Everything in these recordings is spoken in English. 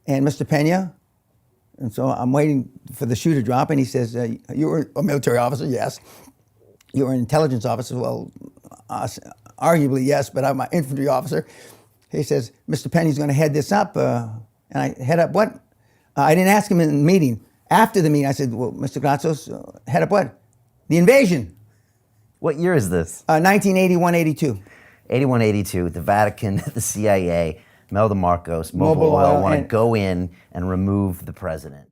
and Mr. Pena. And so I'm waiting for the shoe to drop, and he says, you were a military officer? Yes. You were an intelligence officer? Well, arguably yes, but I'm an infantry officer. He says, Mr. Penny's going to head this up. And I head up what? I didn't ask him in the meeting. After the meeting, I said, well, Mr. Gratsos, head up what? The invasion. What year is this? 1981-82. 81-82, the Vatican, the CIA, Mel DeMarcos, Mobil Oil want to go in and remove the president.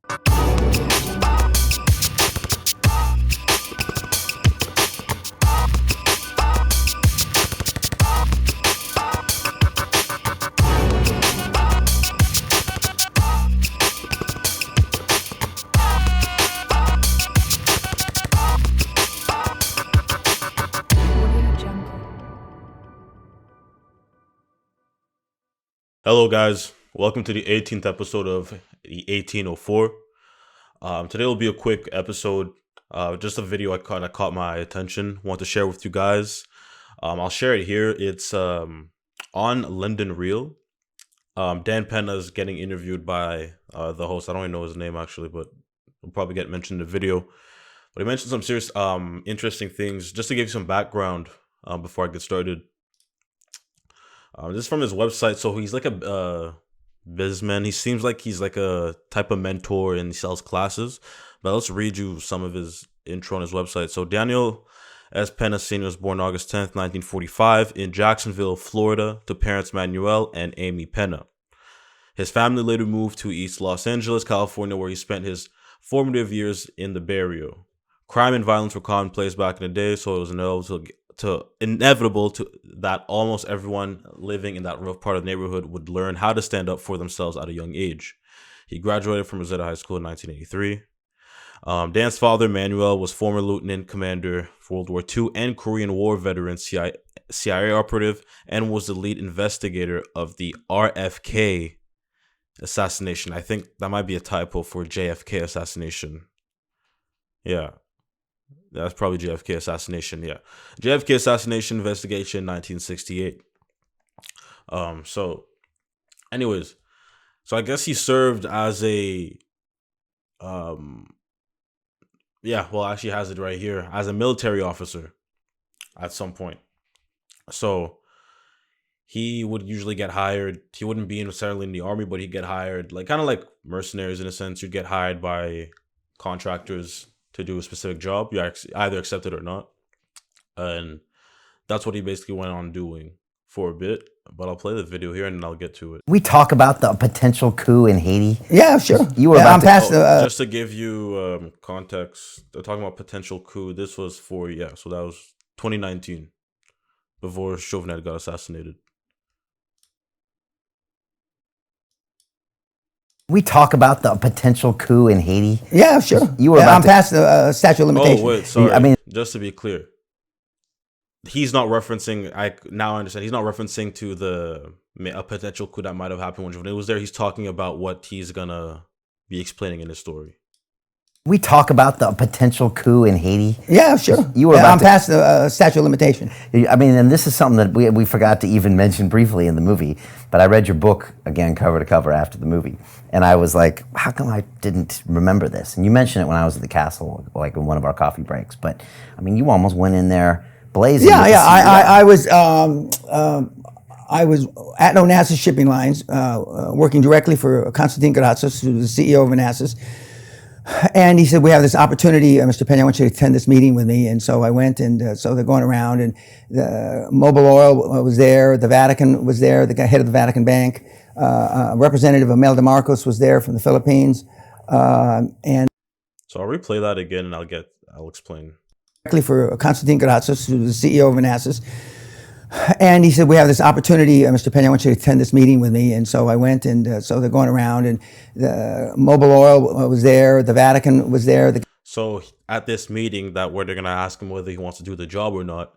Hello guys, welcome to the 18th episode of the 1804. Today will be a quick episode, just a video I caught my attention, want to share with you guys. I'll share it here. It's on Linden Reel. Dan Pena is getting interviewed by the host. I don't even know his name actually, but he'll probably get mentioned in the video. But he mentioned some serious interesting things. Just to give you some background before I get started. This is from his website. So he's like a businessman. He seems like he's like a type of mentor and he sells classes. But let's read you some of his intro on his website. So Daniel S. Pena Sr. was born August 10th, 1945 in Jacksonville, Florida to parents Manuel and Amy Pena. His family later moved to East Los Angeles, California, where he spent his formative years in the barrio. Crime and violence were commonplace back in the day, so it was inevitable that almost everyone living in that rough part of the neighborhood would learn how to stand up for themselves at a young age. He graduated from Rosetta High School in 1983. Dan's father, Manuel, was former lieutenant commander for World War II and Korean War veteran CIA operative and was the lead investigator of the RFK assassination. I think that might be a typo for JFK assassination. Yeah. That's probably JFK assassination. Yeah. JFK assassination investigation, 1968. So I guess he served as a, actually has it right here, as a military officer at some point. So he would usually get hired. He wouldn't be necessarily in the army, but he'd get hired, like kind of like mercenaries in a sense. You'd get hired by contractors to do a specific job. You either accept it or not. And that's what he basically went on doing for a bit. But I'll play the video here and then I'll get to it. We talk about the potential coup in Haiti. Yeah, sure. You were just to give you context, they're talking about potential coup. This was so that was 2019, before Chauvenet got assassinated. We talk about the potential coup in Haiti. Yeah, sure. I'm past the statute of limitations. Oh, wait, sorry. Just to be clear, he's not referencing, I understand, he's not referencing to a potential coup that might have happened when Chauvenet was there. He's talking about what he's going to be explaining in his story. We talk about the potential coup in Haiti. Yeah, sure. I'm past the statute of limitation. And this is something that we forgot to even mention briefly in the movie, but I read your book again, cover to cover after the movie. And I was like, how come I didn't remember this? And you mentioned it when I was at the castle, like in one of our coffee breaks. But you almost went in there blazing. Yeah. I was at Onassis Shipping Lines, working directly for Constantine Gratsos, who was the CEO of Onassis. And he said, we have this opportunity, Mr. Pena, I want you to attend this meeting with me. And so I went, and so they're going around, and the Mobil Oil was there, the Vatican was there, the head of the Vatican Bank, a representative of Mel DeMarcos was there from the Philippines. And so I'll replay that again, and I'll explain. Directly for Constantine Gratsos, who was the CEO of Onassis. And he said, we have this opportunity, Mr. Pena, I want you to attend this meeting with me. And so I went, and so they're going around, and the Mobil Oil was there, the Vatican was there. So at this meeting where they're going to ask him whether he wants to do the job or not,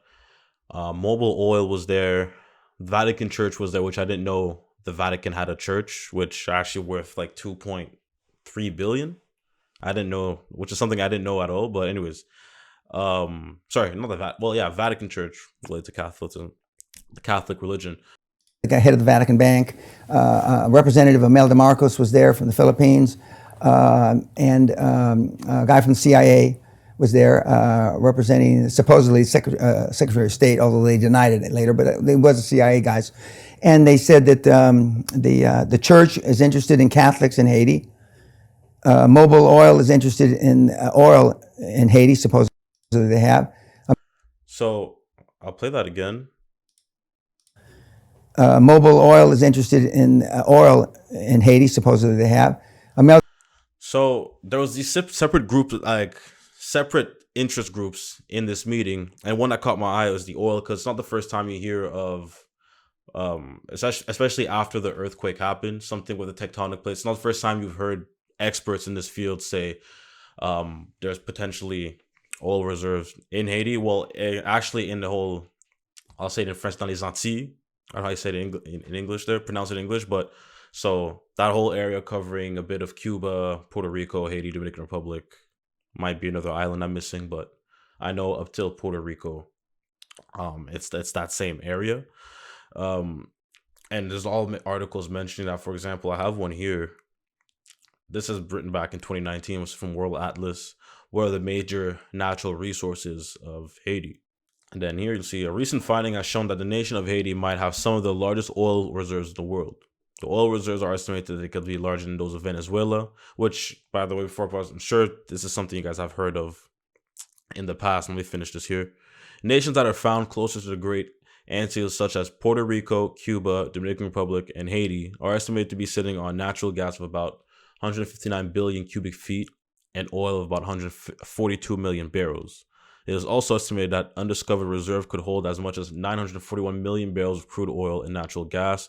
Mobil Oil was there, Vatican Church was there, which I didn't know the Vatican had a church, which actually worth like 2.3 billion. I didn't know, which is something I didn't know at all. But anyways, sorry, not the Vatican Church related to Catholicism. The Catholic religion. head of the Vatican Bank. Representative Imelda Marcos was there from the Philippines, and a guy from the CIA was there representing supposedly Secretary of State, although they denied it later, but it was the CIA guys. And they said that the church is interested in Catholics in Haiti. Mobil Oil is interested in oil in Haiti, supposedly they have. So I'll play that again. Mobil Oil is interested in oil in Haiti, supposedly they have. So there was these separate groups, like separate interest groups in this meeting, and one that caught my eye was the oil, because it's not the first time you hear of, especially after the earthquake happened, something with a tectonic plate. It's not the first time you've heard experts in this field say there's potentially oil reserves in Haiti. Well, actually, in the whole, I'll say it in French, dans les Antilles. I don't know how you say it in English there, pronounce it in English, but so that whole area covering a bit of Cuba, Puerto Rico, Haiti, Dominican Republic, might be another island I'm missing, but I know up till Puerto Rico, it's that same area. And there's all articles mentioning that. For example, I have one here. This is written back in 2019. It was from World Atlas. What are the major natural resources of Haiti? And then here you'll see a recent finding has shown that the nation of Haiti might have some of the largest oil reserves in the world. The oil reserves are estimated that they could be larger than those of Venezuela, which, by the way, before I pause, I'm sure this is something you guys have heard of in the past. Let me finish this here. Nations that are found closer to the Great Antilles, such as Puerto Rico, Cuba, Dominican Republic, and Haiti, are estimated to be sitting on natural gas of about 159 billion cubic feet and oil of about 142 million barrels. It is also estimated that undiscovered reserve could hold as much as 941 million barrels of crude oil and natural gas,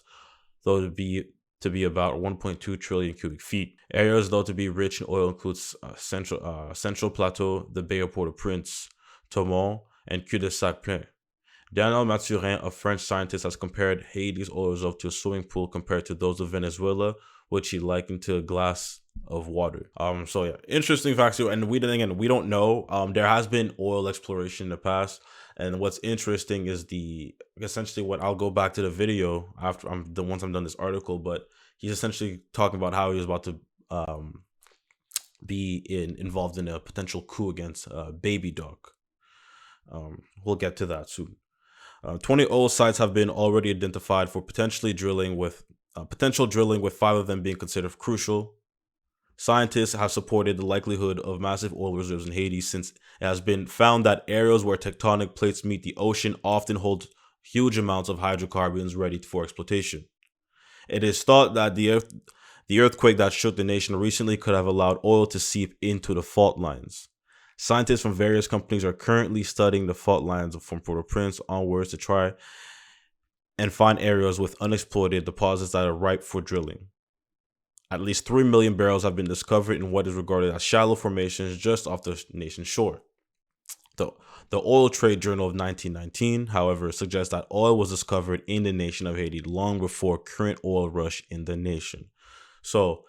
though to be about 1.2 trillion cubic feet. Areas though to be rich in oil includes Central Plateau, the Bay of Port-au-Prince, Thomont, and Cul-de-Sac-Plein. Daniel Mathurin, a French scientist, has compared Haiti's oil reserve to a swimming pool compared to those of Venezuela, which he likened to a glass of water. So yeah, interesting facts here. And we don't know. There has been oil exploration in the past, and what's interesting is essentially what I'll go back to the video after once I'm done this article. But he's essentially talking about how he was about to be involved in a potential coup against Baby Dog. We'll get to that soon. 20 oil sites have been already identified for potential drilling, with 5 of them being considered crucial. Scientists have supported the likelihood of massive oil reserves in Haiti, since it has been found that areas where tectonic plates meet the ocean often hold huge amounts of hydrocarbons ready for exploitation. It is thought that the earthquake that shook the nation recently could have allowed oil to seep into the fault lines. Scientists from various companies are currently studying the fault lines from Port-au-Prince onwards to try and find areas with unexploited deposits that are ripe for drilling. At least 3 million barrels have been discovered in what is regarded as shallow formations just off the nation's shore. The Oil Trade Journal of 1919, however, suggests that oil was discovered in the nation of Haiti long before current oil rush in the nation. So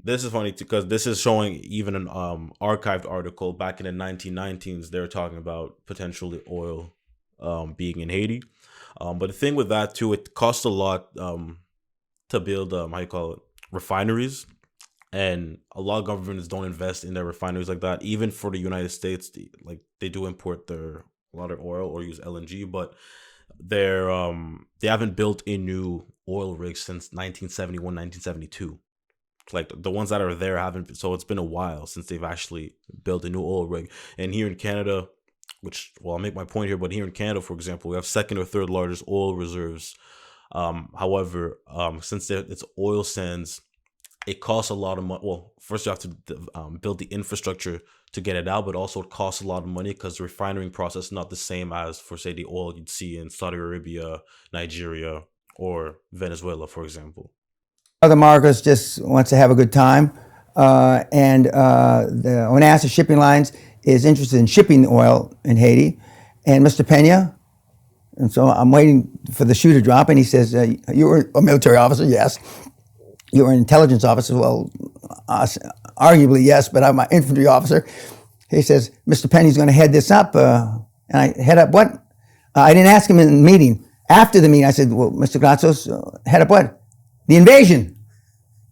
this is funny because this is showing even an archived article back in the 1919s. They were talking about potentially oil being in Haiti. But the thing with that too, it costs a lot to build refineries, and a lot of governments don't invest in their refineries like that. Even for the United States, they do import a lot of oil or use LNG, but they haven't built a new oil rig since 1971, 1972. Like the ones that are there haven't, so it's been a while since they've actually built a new oil rig. And here in Canada, I'll make my point here, but here in Canada, for example, we have second or third largest oil reserves. However, since it's oil sands, it costs a lot of money. Well, first you have to build the infrastructure to get it out, but also it costs a lot of money because the refining process is not the same as, for say, the oil you'd see in Saudi Arabia, Nigeria, or Venezuela, for example. Mother Marcos just wants to have a good time, and the Onassa Shipping Lines is interested in shipping oil in Haiti, and Mr. Pena. And so I'm waiting for the shoe to drop, and he says, you were a military officer? Yes. You were an intelligence officer? Well, arguably yes, but I'm an infantry officer. He says, Mr. Penny's going to head this up. And I head up what? I didn't ask him in the meeting. after the meeting, I said, well, Mr. Grazos, head up what? The invasion.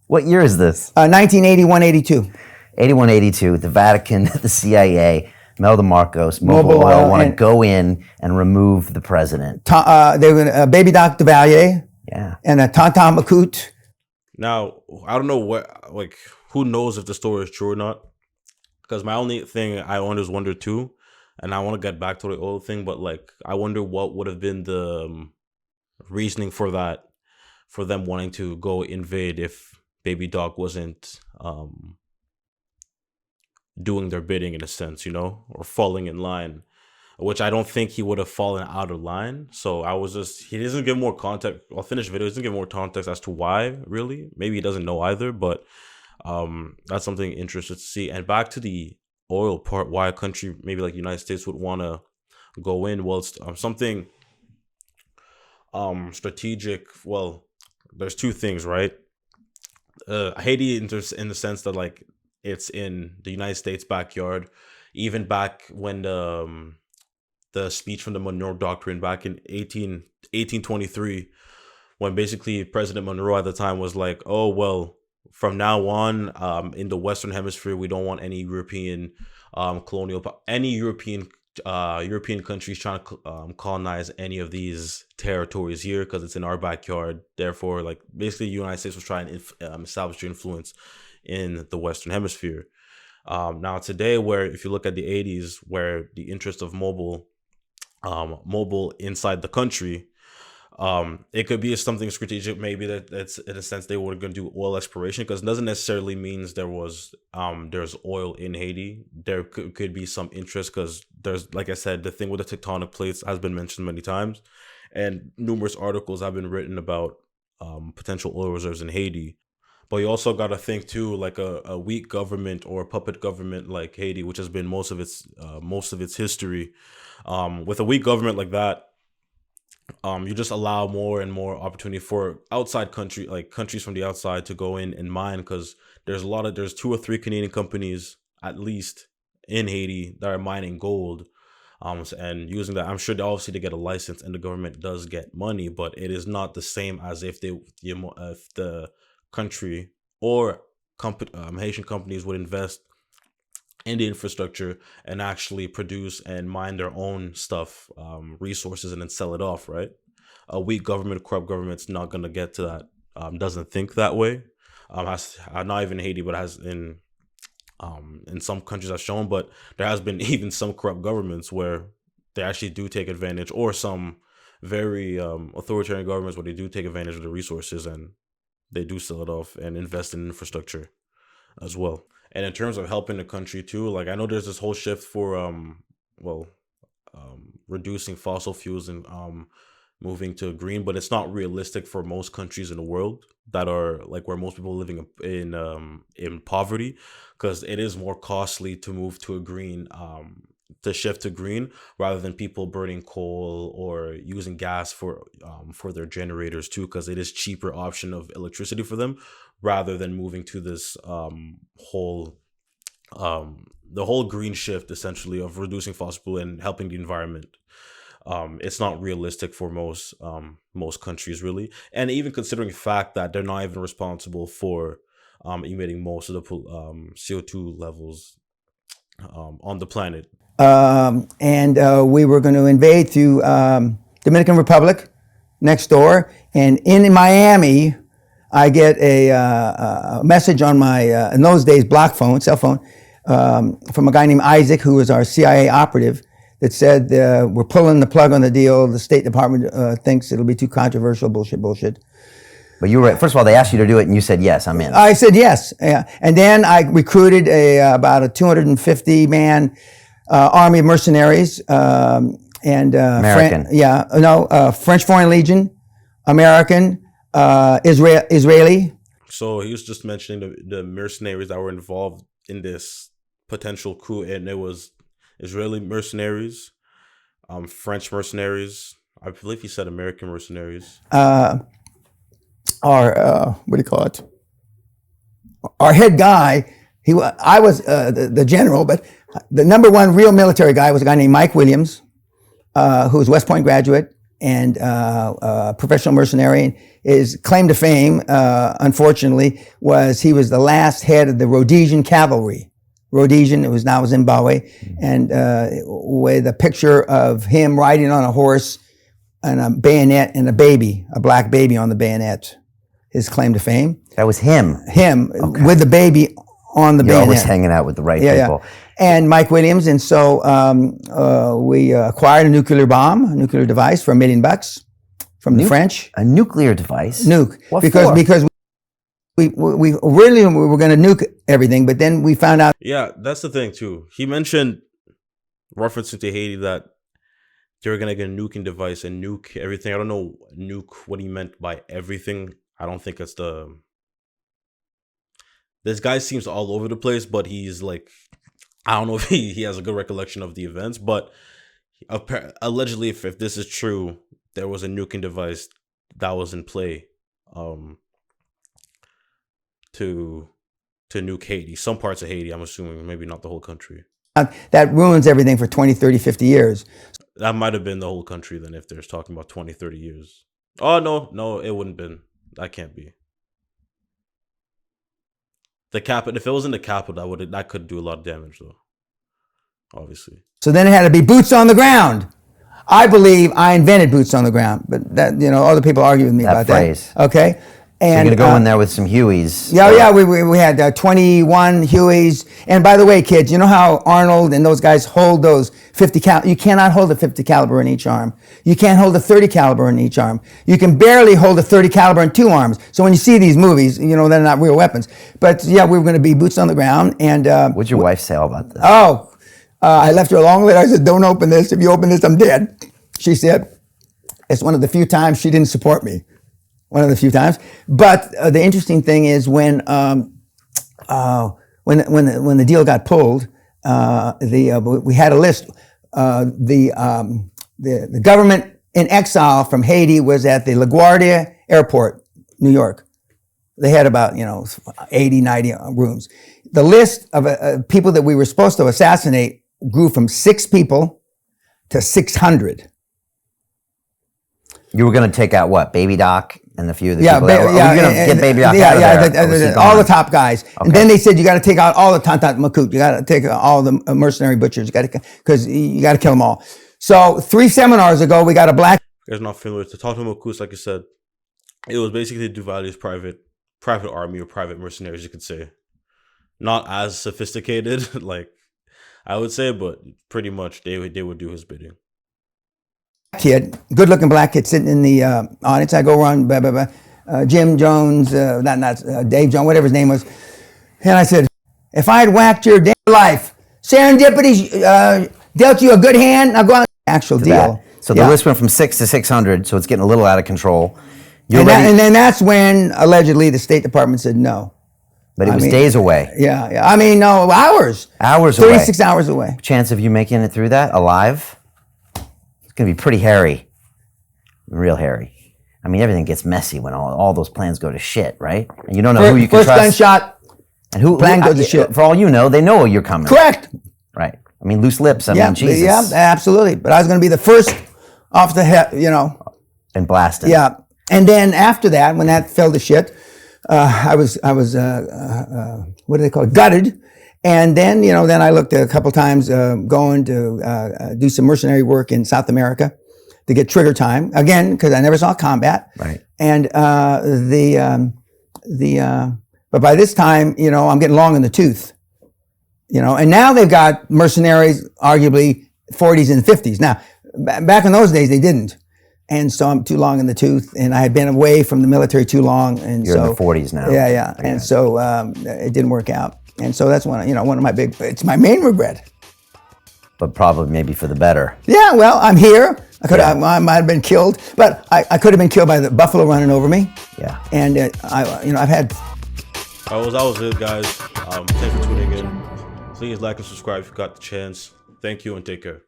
What year is this? 1981, 82. 81, 82, the Vatican, the CIA, Melda Marcos, Mobil Mobil Oil Oil, want to and- go in and remove the president. They were Baby Doc DeValier Yeah. and Tonton Macoute. Now, I don't know who knows if the story is true or not. Because my only thing I always wonder too, and I want to get back to the oil thing, but like, I wonder what would have been the reasoning for that, for them wanting to go invade if Baby Doc wasn't doing their bidding in a sense, or falling in line, which I don't think he would have fallen out of line. So he doesn't give more context. I'll finish the video. He doesn't give more context as to why, really. Maybe he doesn't know either, but that's something interesting to see. And back to the oil part, why a country maybe like the United States would want to go in. Well, it's something strategic. Well, there's two things, right? Haiti in the sense that like it's in the United States backyard. Even back when the speech from the Monroe Doctrine back in 1823, when basically President Monroe at the time was like, oh, well, from now on, in the Western Hemisphere, we don't want any European European countries trying to colonize any of these territories here because it's in our backyard. Therefore, like basically, the United States was trying to establish their influence in the Western Hemisphere. Now today, where if you look at the 80s, where the interest of Mobil inside the country, it could be something strategic. Maybe that's in a sense they were going to do oil exploration, because it doesn't necessarily means there's oil in Haiti. There could be some interest because there's, like I said, the thing with the tectonic plates has been mentioned many times, and numerous articles have been written about potential oil reserves in Haiti. But you also got to think too, like a weak government or a puppet government like Haiti, which has been most of its history. With a weak government like that, you just allow more and more opportunity for outside countries from the outside to go in and mine, because there's 2 or 3 Canadian companies at least in Haiti that are mining gold, and using that. I'm sure obviously they get a license and the government does get money, but it is not the same as if the country or Haitian companies would invest in the infrastructure and actually produce and mine their own stuff, resources, and then sell it off, right? A weak government, corrupt government's not going to get to that, doesn't think that way. Has not even Haiti, but has in some countries have shown, but there has been even some corrupt governments where they actually do take advantage, or some very authoritarian governments where they do take advantage of the resources and they do sell it off and invest in infrastructure as well. And in terms of helping the country too, like I know there's this whole shift for reducing fossil fuels and moving to green, but it's not realistic for most countries in the world that are like where most people are living in poverty, because it is more costly to move to a green to shift to green rather than people burning coal or using gas for their generators too, because it is cheaper option of electricity for them rather than moving to this whole green shift, essentially, of reducing fossil fuel and helping the environment. It's not realistic for most countries, really, and even considering the fact that they're not even responsible for emitting most of the CO2 levels on the planet. And we were going to invade through Dominican Republic next door. And in Miami, I get a message on my, in those days, cell phone, from a guy named Isaac, who was our CIA operative, that said, we're pulling the plug on the deal. The State Department thinks it'll be too controversial. Bullshit. But you were, first of all, they asked you to do it and you said, yes, I'm in. I said yes. Yeah. And then I recruited about a 250-man army of mercenaries, and American. French Foreign Legion, American, Israeli. So he was just mentioning the mercenaries that were involved in this potential coup, and it was Israeli mercenaries, French mercenaries. I believe he said American mercenaries. Our head guy. I was the general, but the number one real military guy was a guy named Mike Williams, who was West Point graduate, and professional mercenary. His claim to fame, unfortunately, was he was the last head of the Rhodesian cavalry. Rhodesian, it was now Zimbabwe, and with a picture of him riding on a horse and a bayonet and a baby, a black baby on the bayonet. His claim to fame. That was him. Him, with the baby on the You're bayonet. always hanging out with the right people. And Mike Williams, and so we acquired a nuclear bomb, a nuclear device for $1 million from the French. A nuclear device? Nuke. What because for? Because we really were going to nuke everything, but then we found out. Yeah, that's the thing too. He mentioned, referencing to Haiti, that they were going to get a nuking device and nuke everything. I don't know what he meant by everything. I don't think it's the... This guy seems all over the place, but he's like... I don't know if he has a good recollection of the events, but allegedly, if this is true, there was a nuking device that was in play to nuke Haiti. Some parts of Haiti, I'm assuming, maybe not the whole country. That ruins everything for 20, 30, 50 years. That might have been the whole country then, if they're talking about 20, 30 years. Oh, no, it wouldn't have been. That can't be. The capital, if it was in the capital, that could do a lot of damage, though. Obviously. So then it had to be boots on the ground. I believe I invented boots on the ground, but that, other people argue with me about phrase. that. Okay. And you're going to go in there with some Hueys. We had 21 Hueys. And by the way, kids, you know how Arnold and those guys hold those 50 cal? You cannot hold a 50 caliber in each arm. You can't hold a 30 caliber in each arm. You can barely hold a 30 caliber in two arms. So when you see these movies, they're not real weapons. But yeah, we were going to be boots on the ground. And what'd your wife say all about this? I left her a long letter. I said, "Don't open this. If you open this, I'm dead." She said, it's one of the few times she didn't support me. One of the few times. But the interesting thing is when the deal got pulled, we had a list. The government in exile from Haiti was at the LaGuardia Airport, New York. They had about 80, 90 rooms. The list of people that we were supposed to assassinate grew from 6 people to 600. You were going to take out what? Baby Doc and a few of the people that were going to get Baby Doc out of there? All the top guys. Okay. And then they said, you got to take out all the Tantat Makut. You got to take out all the mercenary butchers. Because you got to kill them all. So 3 seminars ago, we got a black... You guys are not familiar with the Tantat Makut, like you said. It was basically Duvali's private army or private mercenaries, you could say. Not as sophisticated, like I would say, but pretty much they would do his bidding. Kid, good-looking black kid sitting in the audience. I go around, Jim Jones, Dave Jones, whatever his name was, and I said, "If I had whacked your damn life, serendipity dealt you a good hand. Now go on." Actual deal. So the list went from 6 to 600. So it's getting a little out of control. And then that's when allegedly the State Department said no. But it was days away. Yeah. I mean, no, hours. Hours away. 36 hours away. Chance of you making it through that alive? It's going to be pretty hairy. Real hairy. I mean, everything gets messy when all those plans go to shit, right? And you don't know who you can trust. First gunshot, and who plan goes to shit. For all you know, they know you're coming. Correct. Right. I mean, loose lips. I mean, Jesus. Yeah, absolutely. But I was going to be the first off the head, And blasted. Yeah. And then after that, when that fell to shit, I was what do they call it? Gutted. And then, then I looked a couple times going to do some mercenary work in South America to get trigger time again because I never saw combat. Right. And but by this time, I'm getting long in the tooth. And now they've got mercenaries, arguably 40s and 50s. Now, back in those days, they didn't. And so I'm too long in the tooth, and I had been away from the military too long. And You're in the 40s now. Yeah. Okay. And so it didn't work out. And so that's one of my it's my main regret. But probably maybe for the better. Yeah, well, I'm here. I might have been killed, but I could have been killed by the buffalo running over me. Yeah. And I've had. That was it, guys. Thanks for tuning in. Please like and subscribe if you got the chance. Thank you and take care.